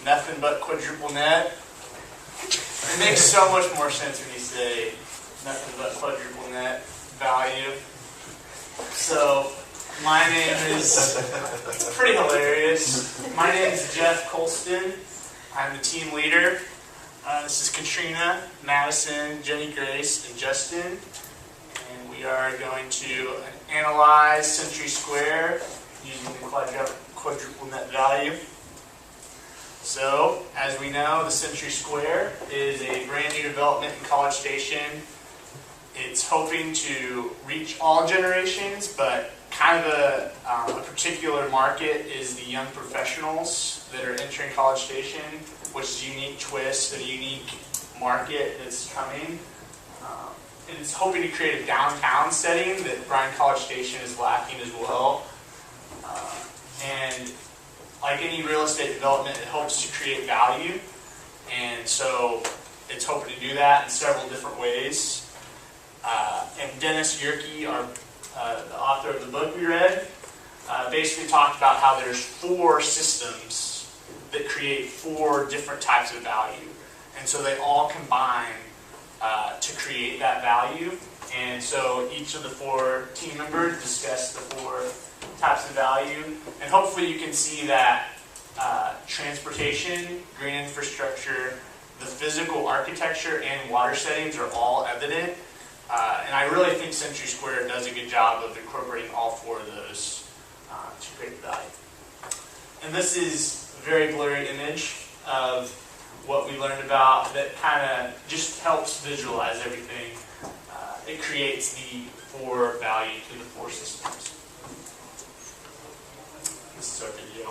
nothing but quadruple net. It makes so much more sense when you say nothing but quadruple net value. So my name is, it's pretty hilarious. My name is Jeff Colston. I'm the team leader. This is Katrina, Madison, Jenny Grace, and Justin. And we are going to analyze century square using the quadruple net value. So, as we know, the century square is a brand new development in College Station. It's hoping to reach all generations, but kind of a particular market is the young professionals that are entering College Station, which is a unique twist, a unique market that's coming. And it's hoping to create a downtown setting that Bryan College Station is lacking as well. And like any real estate development, it hopes to create value. And so it's hoping to do that in several different ways. And Dennis Yerke, the author of the book we read, basically talked about how there's 4 systems that create 4 different types of value. And so they all combine to create that value. And so each of the 4 team members discussed the 4 types of value. And hopefully you can see that transportation, green infrastructure, the physical architecture, and water settings are all evident. And I really think Century Square does a good job of incorporating all 4 of those to create value. And this is a very blurry image of what we learned about that kind of just helps visualize everything. It creates the 4 value to the 4 systems. This is our video.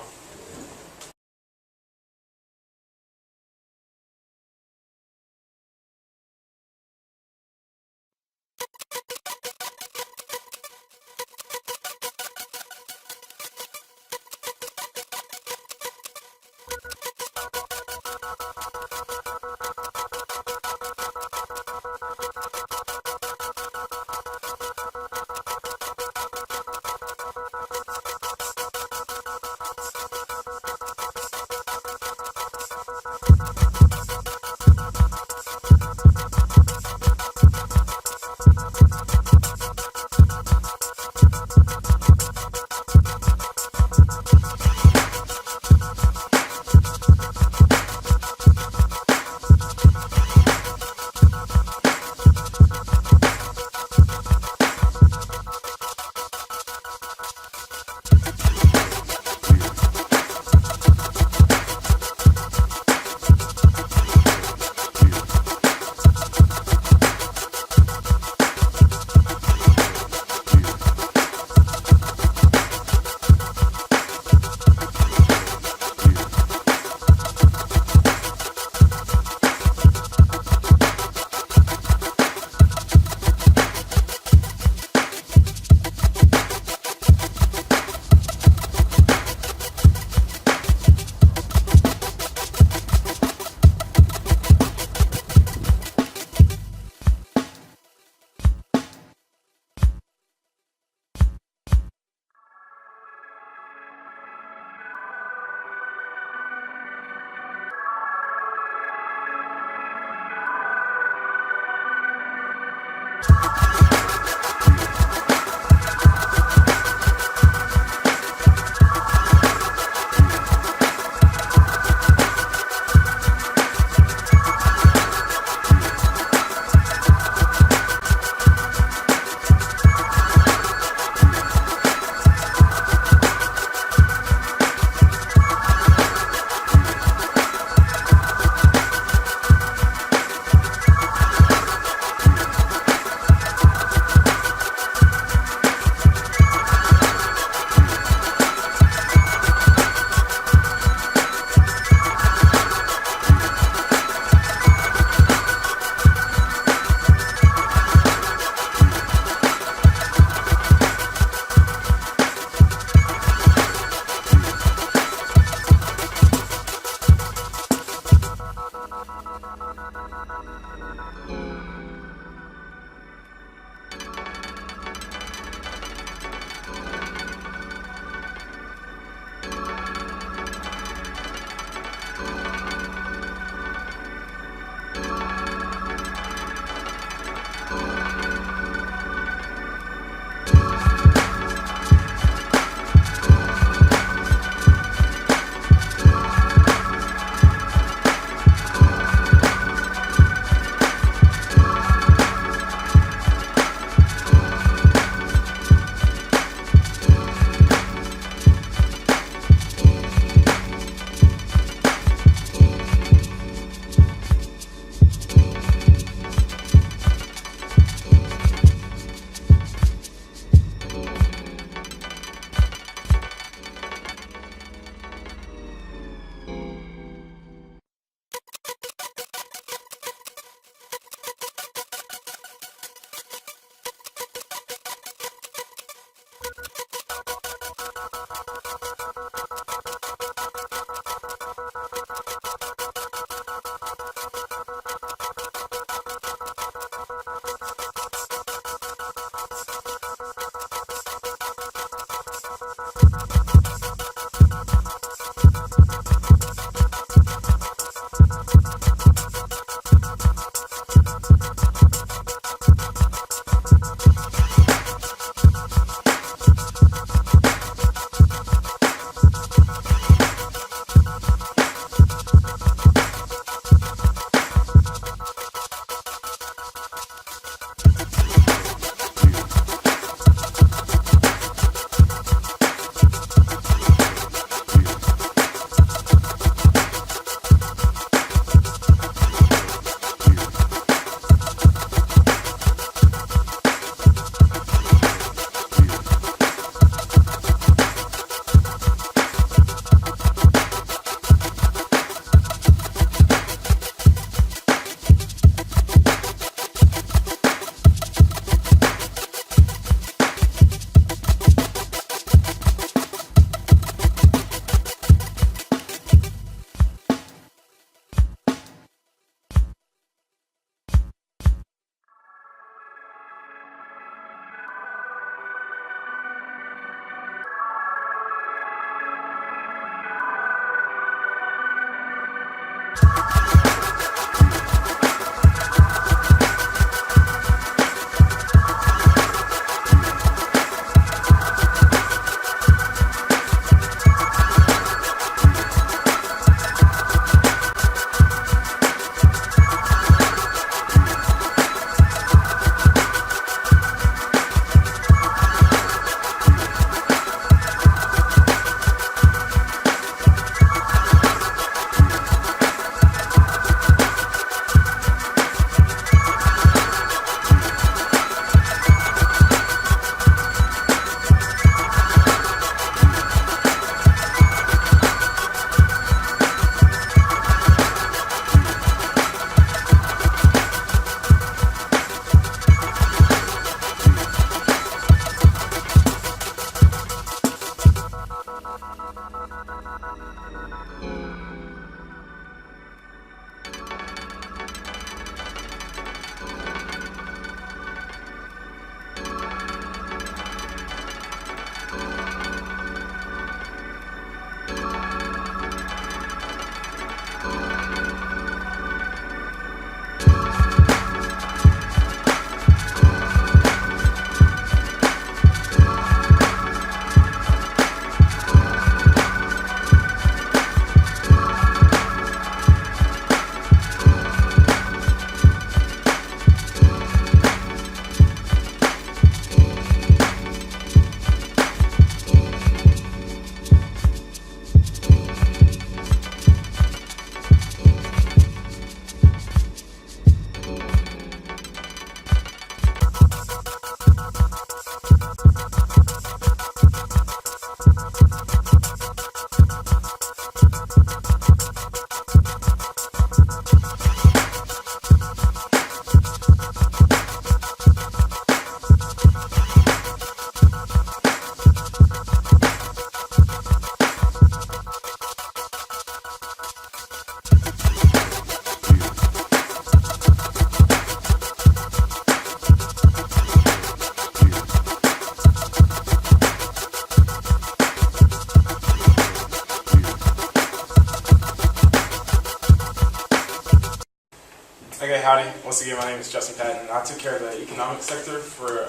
Okay, howdy. Once again, my name is Justin Patton. I took care of the economic sector for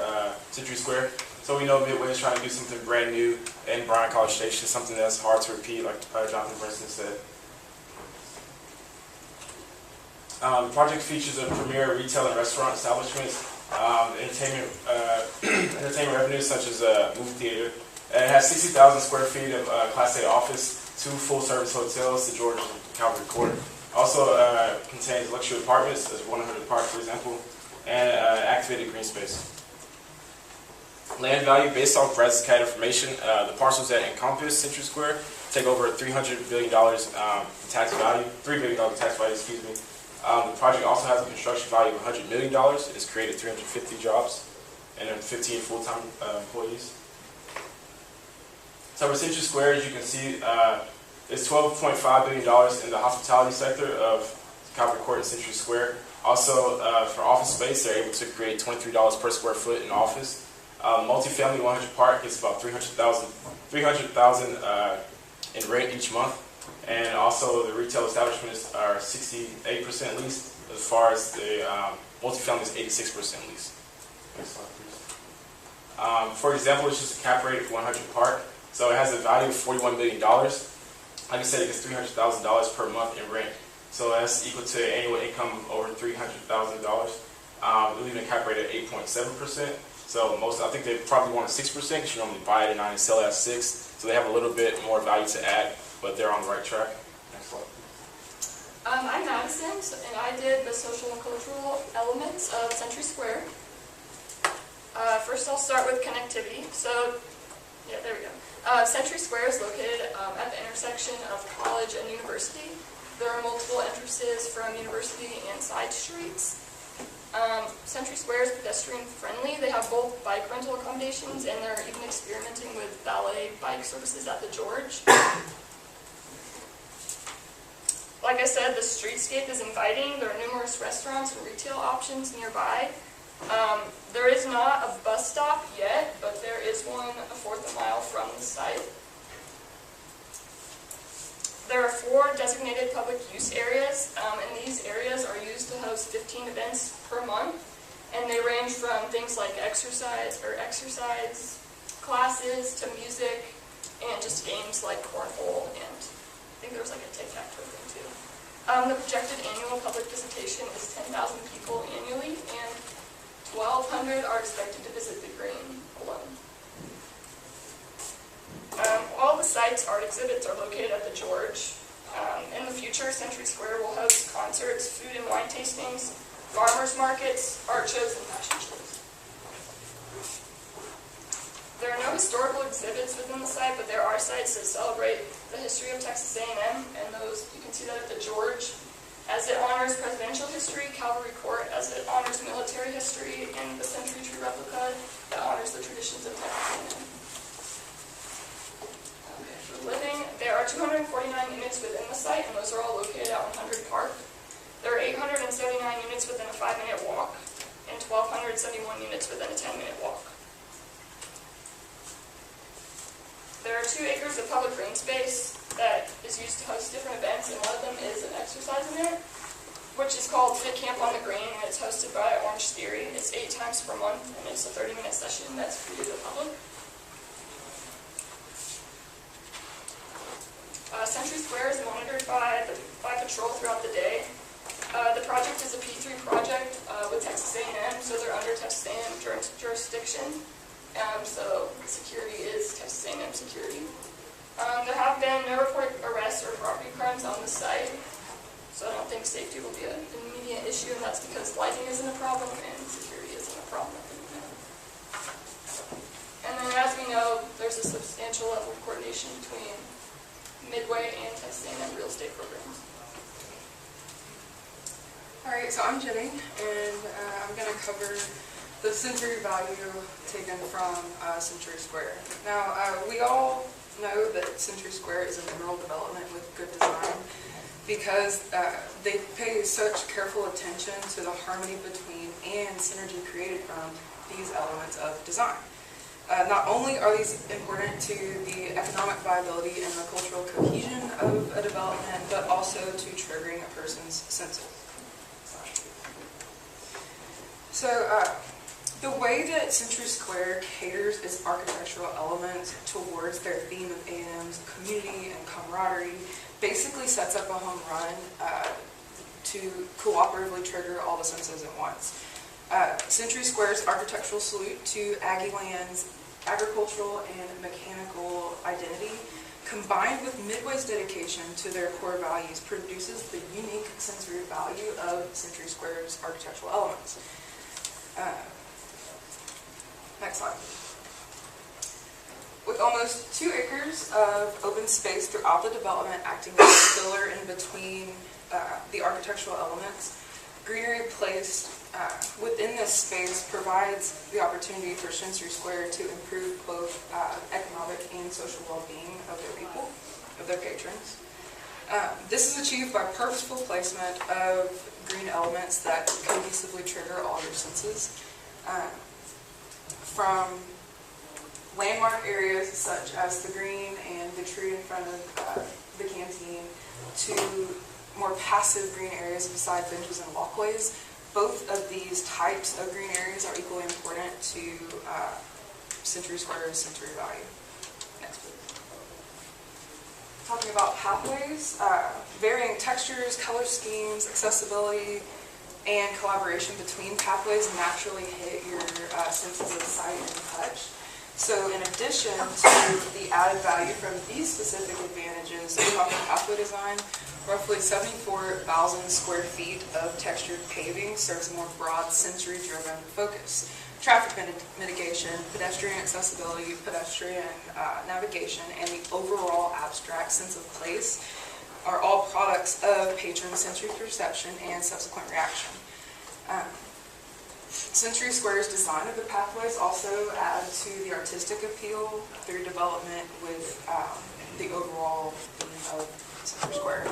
Century Square. So we know Midway is trying to do something brand new in Bryan College Station, something that's hard to repeat, like Jonathan Brinson said. The project features a premier retail and restaurant establishments, entertainment revenues such as a movie theater. And it has 60,000 square feet of Class A office, 2 full-service hotels, the George and Calvary Court. Also contains luxury apartments, as 100 Park, for example, and activated green space. Land value based off Brad's CAD information, the parcels that encompass Century Square take over $300 billion in tax value, $3 billion tax value, excuse me. The project also has a construction value of $100 million. It has created 350 jobs and 15 full-time employees. So for Century Square, as you can see, it's $12.5 billion in the hospitality sector of Calvary Court and Century Square. Also, for office space, they're able to create $23 per square foot in office. Multifamily 100 Park gets about $300,000 in rent each month. And also, the retail establishments are 68% leased, as far as the multifamily is 86% leased. Next slide, please. For example, it's just a cap rate for 100 Park. So it has a value of $41 million. Like I said, it gets $300,000 per month in rent. So that's equal to annual income of over $300,000. Leaving a cap rate at 8.7%. So I think they probably want a 6% because you normally buy it at 9 and sell it at 6. So they have a little bit more value to add, but they're on the right track. Next slide. I'm Madison, and I did the social and cultural elements of Century Square. First, I'll start with connectivity. So, yeah, there we go. Century Square is located at the intersection of College and University. There are multiple entrances from University and side streets. Century Square is pedestrian friendly. They have both bike rental accommodations, and they're even experimenting with valet bike services at the George. Like I said, the streetscape is inviting. There are numerous restaurants and retail options nearby. There is not a bus stop yet, but there is one a fourth a mile from the site. There are 4 designated public use areas, and these areas are used to host 15 events per month, and they range from things like exercise classes to music, and just games like cornhole, and I think there was like a tic-tac-toe thing too. The projected annual public visitation is 10,000 people annually, and 1,200 are expected to visit the Green alone. All the site's art exhibits are located at the George. In the future, Century Square will host concerts, food and wine tastings, farmers markets, art shows, and fashion shows. There are no historical exhibits within the site, but there are sites that celebrate the history of Texas A&M, and those you can see that at the George, as it honors presidential history, Cavalry Court, as it honors military history, and the Century Tree replica that honors the traditions of Texas A&M. Living, there are 249 units within the site, and those are all located at 100 Park. There are 879 units within a 5-minute walk, and 1,271 units within a 10-minute walk. There are 2 acres of public green space that is used to host different events, and one of them is an exercise event, which is called Fit Camp on the Green, and it's hosted by Orange Theory. It's 8 times per month, and it's a 30-minute session that's free to the public. Century Square is monitored by patrol throughout the day. The project is a P3 project with Texas A&M, so they're under Texas A&M jurisdiction. So security is Texas A&M security. There have been no reported arrests or property crimes on the site, so I don't think safety will be an immediate issue, and that's because lighting isn't a problem and security isn't a problem at the moment. And then as we know, there's a substantial level of coordination between Midway and Texas A&M real estate programs. Alright, so I'm Jenny, and I'm going to cover the Century value taken from Century Square. Now, we all know that Century Square is a mineral development with good design because they pay such careful attention to the harmony between and synergy created from these elements of design. Not only are these important to the economic viability and the cultural cohesion of a development, but also to triggering a person's senses. So, the way that Century Square caters its architectural elements towards their theme of A&M's community and camaraderie basically sets up a home run to cooperatively trigger all the senses at once. Century Square's architectural salute to Aggie Land's agricultural and mechanical identity, combined with Midway's dedication to their core values, produces the unique sensory value of Century Square's architectural elements. Next slide. With almost 2 acres of open space throughout the development acting as a filler in between the architectural elements, greenery placed within this space provides the opportunity for Century Square to improve both economic and social well-being of their people, of their patrons. This is achieved by purposeful placement of green elements that cohesively trigger all your senses. From landmark areas such as the green and the tree in front of the canteen to more passive green areas beside benches and walkways. Both of these types of green areas are equally important to Century Square's sensory value. Next, please. Talking about pathways, varying textures, color schemes, accessibility, and collaboration between pathways naturally hit your senses of sight and touch. So in addition to the added value from these specific advantages of pathway design, roughly 74,000 square feet of textured paving serves a more broad sensory-driven focus. Traffic mitigation, pedestrian accessibility, pedestrian navigation, and the overall abstract sense of place are all products of patron sensory perception and subsequent reaction. Century Square's design of the pathways also add to the artistic appeal through development with the overall theme of Century Square.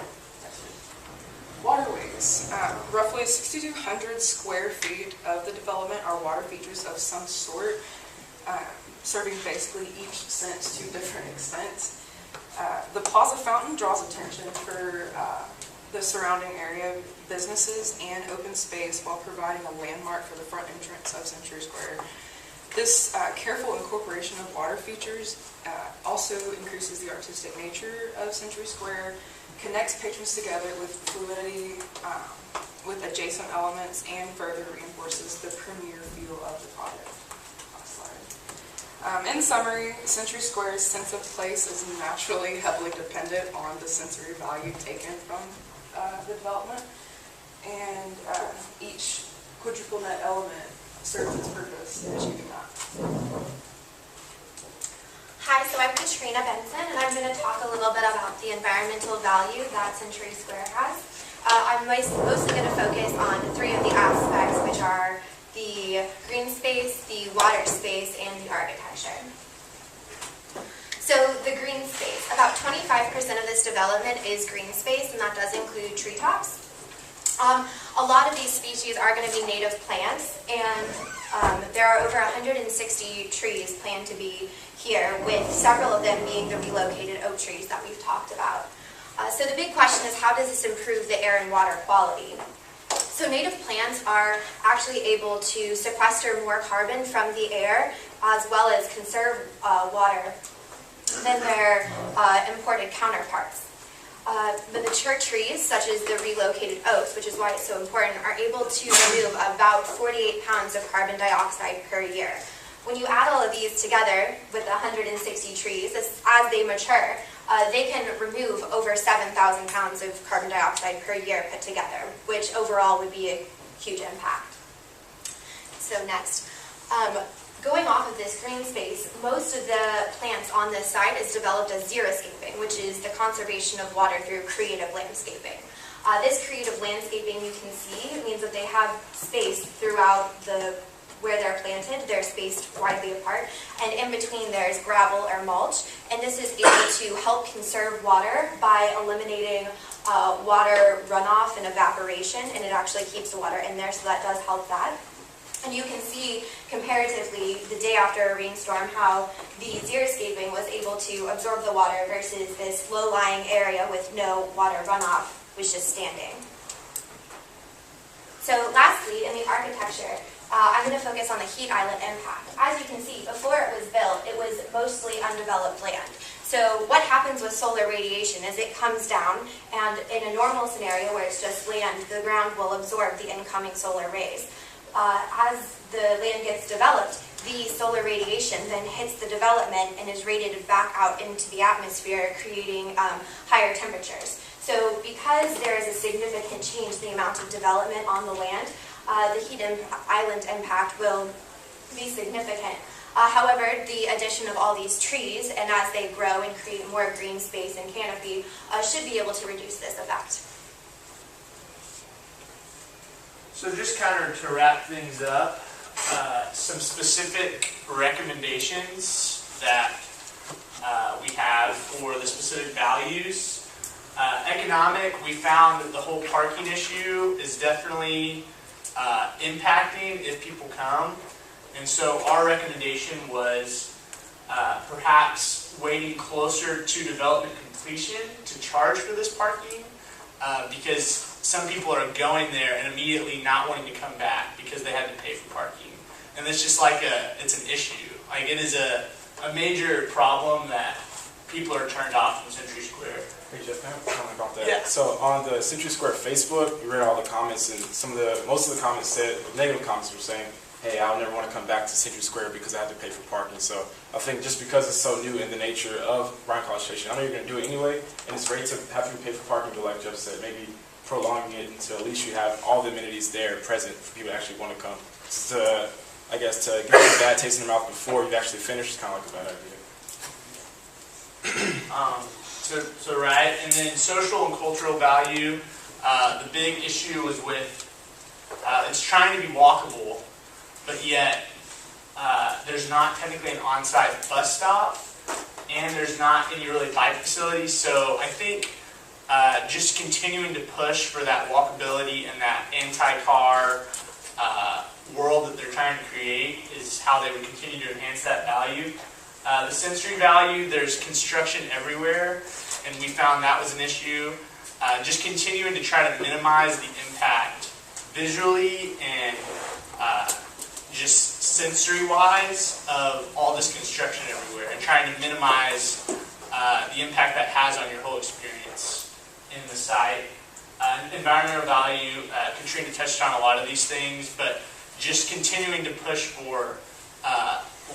Waterways. Roughly 6,200 square feet of the development are water features of some sort, serving basically each sense to different extents. The Plaza Fountain draws attention for the surrounding area businesses and open space while providing a landmark for the front entrance of Century Square. This careful incorporation of water features also increases the artistic nature of Century Square, connects patrons together with fluidity with adjacent elements, and further reinforces the premier feel of the project. Last slide. In summary, Century Square's sense of place is naturally heavily dependent on the sensory value taken from the development, and each quadruple net element serves its purpose in achieving that. Hi, so I'm Katrina Benson, and I'm going to talk a little bit about the environmental value that Century Square has. I'm mostly going to focus on three of the aspects, which are the green space, the water space, and the architecture. So the green space, about 25% of this development is green space, and that does include treetops. A lot of these species are going to be native plants, and there are over 160 trees planned to be here, with several of them being the relocated oak trees that we've talked about. So the big question is, how does this improve the air and water quality? So native plants are actually able to sequester more carbon from the air, as well as conserve water than their imported counterparts. The mature trees, such as the relocated oaks, which is why it's so important, are able to remove about 48 pounds of carbon dioxide per year. When you add all of these together with 160 trees, as they mature, they can remove over 7,000 pounds of carbon dioxide per year put together, which overall would be a huge impact. So next. Going off of this green space, most of the plants on this site is developed as xeriscaping, which is the conservation of water through creative landscaping. This creative landscaping, you can see, means that they have space throughout where they're planted. They're spaced widely apart, and in between there's gravel or mulch, and this is able to help conserve water by eliminating water runoff and evaporation, and it actually keeps the water in there, so that does help that. And you can see, comparatively, the day after a rainstorm, how the xeriscaping was able to absorb the water versus this low-lying area with no water runoff, was just standing. So lastly, in the architecture, I'm going to focus on the heat island impact. As you can see, before it was built, it was mostly undeveloped land. So what happens with solar radiation is it comes down, and in a normal scenario where it's just land, the ground will absorb the incoming solar rays. As the land gets developed, the solar radiation then hits the development and is radiated back out into the atmosphere, creating higher temperatures. So because there is a significant change in the amount of development on the land, the heat island impact will be significant. However, the addition of all these trees, and as they grow and create more green space and canopy, should be able to reduce this effect. So just kind of to wrap things up, some specific recommendations that we have for the specific values. Economic, we found that the whole parking issue is definitely impacting if people come. And so our recommendation was perhaps waiting closer to development completion to charge for this parking, because some people are going there and immediately not wanting to come back because they had to pay for parking. And it's just like it's an issue. Like, it is a major problem that people are turned off from Century Square. Hey Jeff, can I have a comment about that? Yeah. So on the Century Square Facebook, we read all the comments, and most of the comments said, negative comments were saying, hey, I'll never want to come back to Century Square because I have to pay for parking. So I think just because it's so new in the nature of Bryan College Station, I know you're going to do it anyway, and it's great to have you pay for parking, but like Jeff said, maybe prolonging it until at least you have all the amenities there present for people to actually want to come. I guess to get a bad taste in their mouth before you actually finish is kind of like a bad idea. So right, and then social and cultural value, the big issue was with, it's trying to be walkable, but yet there's not technically an on-site bus stop, and there's not any really bike facilities. So I think just continuing to push for that walkability and that anti-car world that they're trying to create is how they would continue to enhance that value. The sensory value, there's construction everywhere, and we found that was an issue. Just continuing to try to minimize the impact visually and just sensory-wise of all this construction everywhere, and trying to minimize the impact that has on your whole experience in the site. Environmental value, Katrina touched on a lot of these things, but just continuing to push for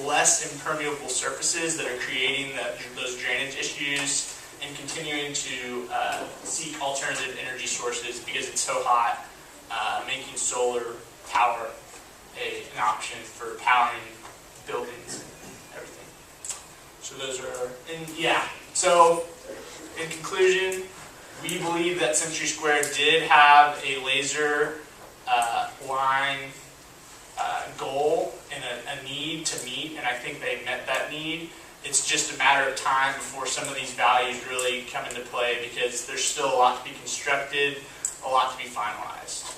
less impermeable surfaces that are creating those drainage issues, and continuing to seek alternative energy sources because it's so hot, making solar power an option for powering buildings and everything. So those are, and yeah, so in conclusion, we believe that Century Square did have a laser line goal and a need to meet, and I think they met that need. It's just a matter of time before some of these values really come into play because there's still a lot to be constructed, a lot to be finalized.